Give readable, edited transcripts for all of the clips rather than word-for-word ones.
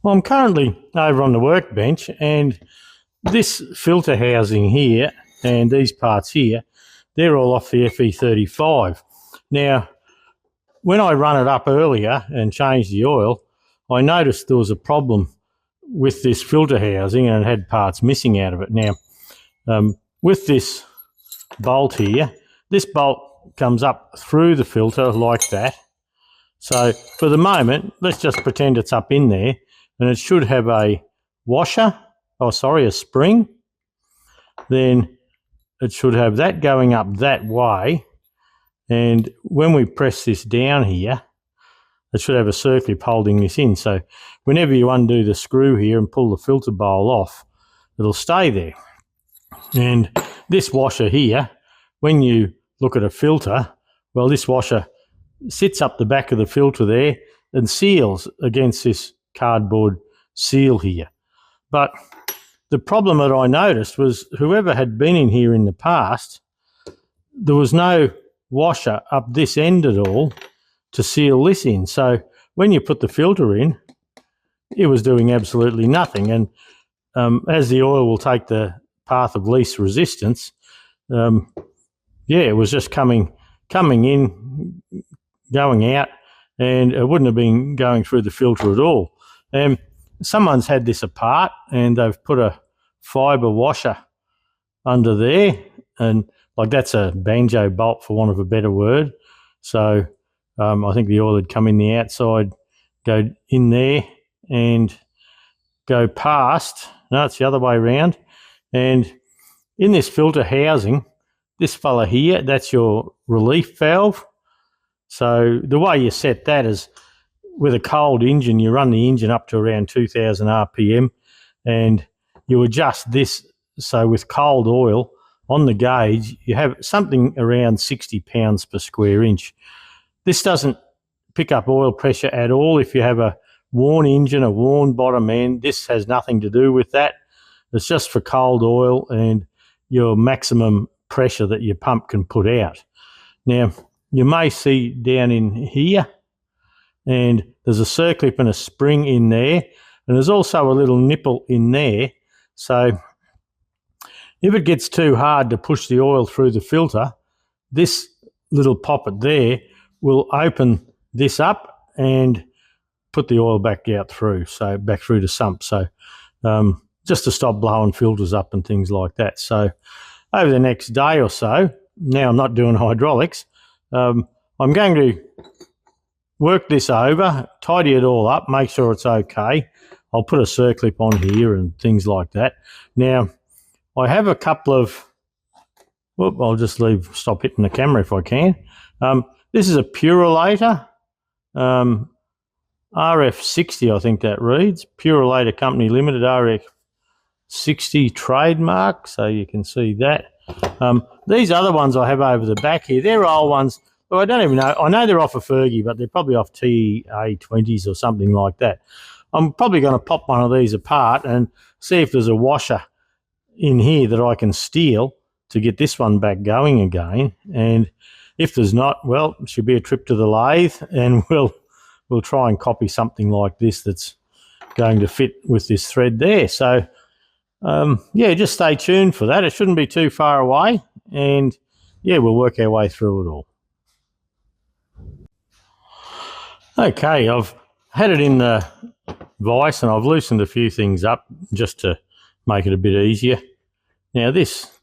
Well, I'm currently over on the workbench, and this filter housing here and these parts here, they're all off the FE35. Now, when I run it up earlier and changed the oil, I noticed there was a problem with this filter housing and it had parts missing out of it. Now, with this bolt here, this bolt comes up through the filter like that. So for the moment, let's just pretend it's up in there, and it should have a washer, a spring. Then it should have that going up that way, and when we press this down here, it should have a circlip holding this in. So whenever you undo the screw here and pull the filter bowl off, it'll stay there. And this washer here, when you look at a filter, well, this washer sits up the back of the filter there and seals against this cardboard seal here. But the problem that I noticed was whoever had been in here in the past, there was no washer up this end at all to seal this in. So when you put the filter in, it was doing absolutely nothing. And as the oil will take the path of least resistance, it was just coming in, going out, and it wouldn't have been going through the filter at all. Someone's had this apart and they've put a fibre washer under there, and like that's a banjo bolt for want of a better word. So I think the oil had come in the outside, go in there and go past. No, it's the other way around. And in this filter housing, this fella here, that's your relief valve. So the way you set that is with a cold engine, you run the engine up to around 2000 RPM and you adjust this. So with cold oil on the gauge, you have something around 60 pounds per square inch. This doesn't pick up oil pressure at all. If you have a worn engine, a worn bottom end, this has nothing to do with that. It's just for cold oil and your maximum pressure that your pump can put out. Now, you may see down in here, and there's a circlip and a spring in there, and there's also a little nipple in there. So if it gets too hard to push the oil through the filter, this little poppet there will open this up and put the oil back out through, so back through the sump. So just to stop blowing filters up and things like that. So over the next day or so, now I'm not doing hydraulics, I'm going to work this over, tidy it all up, make sure it's okay. I'll put a circlip on here and things like that. Now, I have a couple of, I'll just stop hitting the camera if I can. This is a Purolator, RF60 I think that reads, Purolator Company Limited, RF60 trademark, so you can see that. These other ones I have over the back here, they're old ones. Well, I don't even know. I know they're off a Fergie, but they're probably off TA20s or something like that. I'm probably going to pop one of these apart and see if there's a washer in here that I can steal to get this one back going again. And if there's not, well, it should be a trip to the lathe, and we'll try and copy something like this that's going to fit with this thread there. So, yeah, just stay tuned for that. It shouldn't be too far away, and yeah, we'll work our way through it all. Okay, I've had it in the vise and I've loosened a few things up just to make it a bit easier. Now this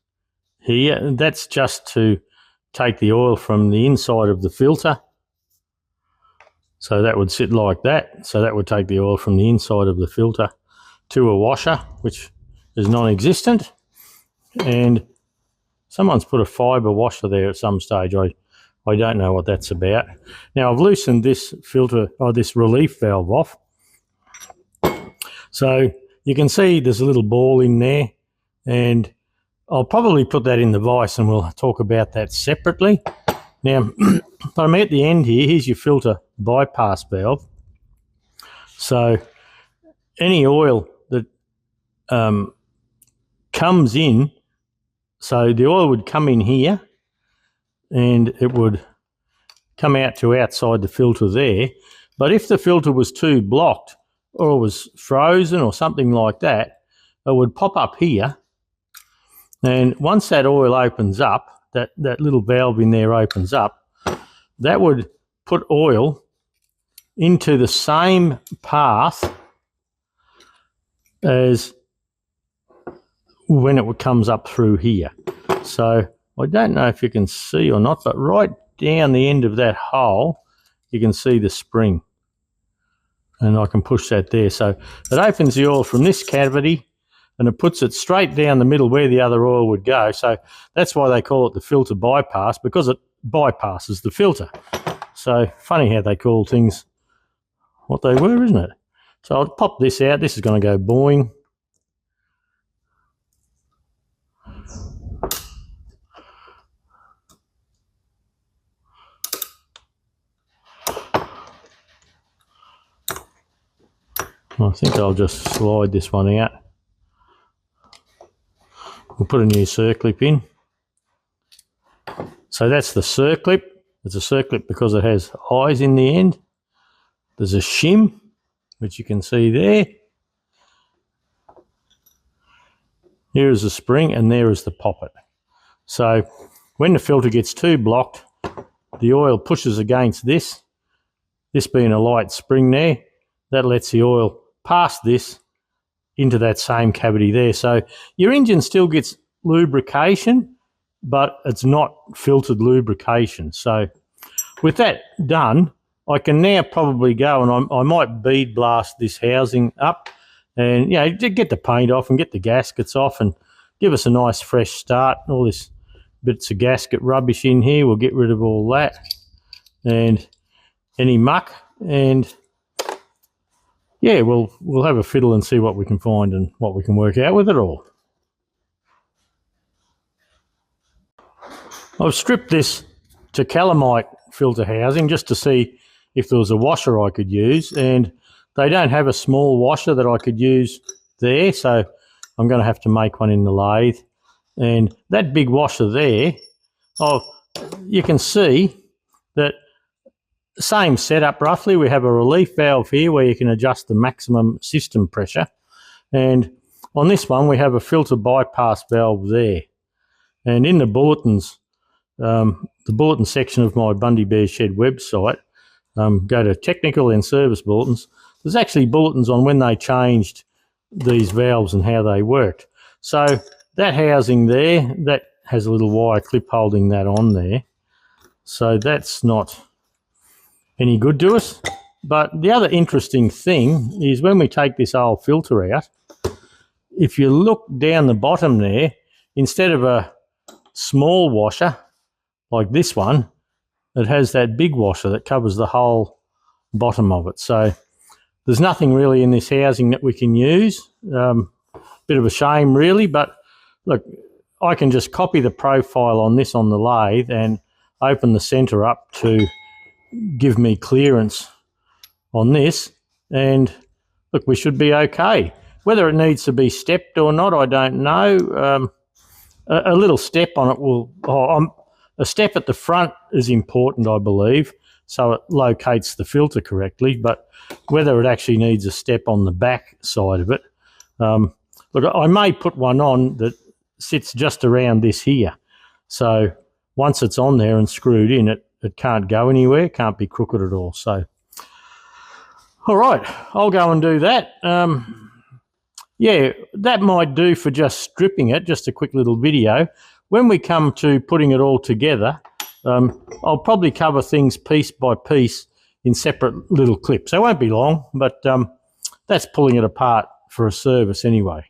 here, that's just to take the oil from the inside of the filter. So that would sit like that. So that would take the oil from the inside of the filter to a washer, which is non-existent. And someone's put a fibre washer there at some stage. I don't know what that's about. Now I've loosened this filter, or this relief valve off. So you can see there's a little ball in there, and I'll probably put that in the vise and we'll talk about that separately. Now, I'm at the end here. Here's your filter bypass valve. So any oil that comes in, so the oil would come in here and it would come out to outside the filter there. But if the filter was too blocked, or it was frozen or something like that, it would pop up here. And once that oil opens up, that little valve in there opens up, that would put oil into the same path as when it comes up through here. So I don't know if you can see or not, but right down the end of that hole, you can see the spring. And I can push that there. So it opens the oil from this cavity and it puts it straight down the middle where the other oil would go. So that's why they call it the filter bypass, because it bypasses the filter. So funny how they call things what they were, isn't it? So I'll pop this out. This is going to go boing. I think I'll just slide this one out. We'll put a new circlip in. So that's the circlip. It's a circlip because it has eyes in the end. There's a shim, which you can see there. Here is the spring and there is the poppet. So when the filter gets too blocked, the oil pushes against this being a light spring there, that lets the oil pass this into that same cavity there. So your engine still gets lubrication, but it's not filtered lubrication. So with that done, I can now probably go and I might bead blast this housing up and, you know, get the paint off and get the gaskets off and give us a nice fresh start. All this bits of gasket rubbish in here, we'll get rid of all that and any muck, and yeah, we'll have a fiddle and see what we can find and what we can work out with it all. I've stripped this to calamite filter housing just to see if there was a washer I could use, and they don't have a small washer that I could use there, so I'm going to have to make one in the lathe. And that big washer there, you can see that same setup roughly. We have a relief valve here where you can adjust the maximum system pressure, and on this one we have a filter bypass valve there. And in the bulletins, the bulletin section of my Bundy Bear Shed website, go to technical and service bulletins, there's actually bulletins on when they changed these valves and how they worked. So that housing there, that has a little wire clip holding that on there, so that's not any good to us. But the other interesting thing is when we take this old filter out, if you look down the bottom there, instead of a small washer like this one, it has that big washer that covers the whole bottom of it. So there's nothing really in this housing that we can use. Bit of a shame really, but look, I can just copy the profile on this on the lathe and open the centre up to give me clearance on this, and look, we should be okay. Whether it needs to be stepped or not, I don't know. A little step on it will, a step at the front is important, I believe, so it locates the filter correctly, but whether it actually needs a step on the back side of it, look, I may put one on that sits just around this here, so once it's on there and screwed in, it can't go anywhere, can't be crooked at all. So, all right, I'll go and do that. Yeah, that might do for just stripping it, just a quick little video. When we come to putting it all together, I'll probably cover things piece by piece in separate little clips. They won't be long, but that's pulling it apart for a service anyway.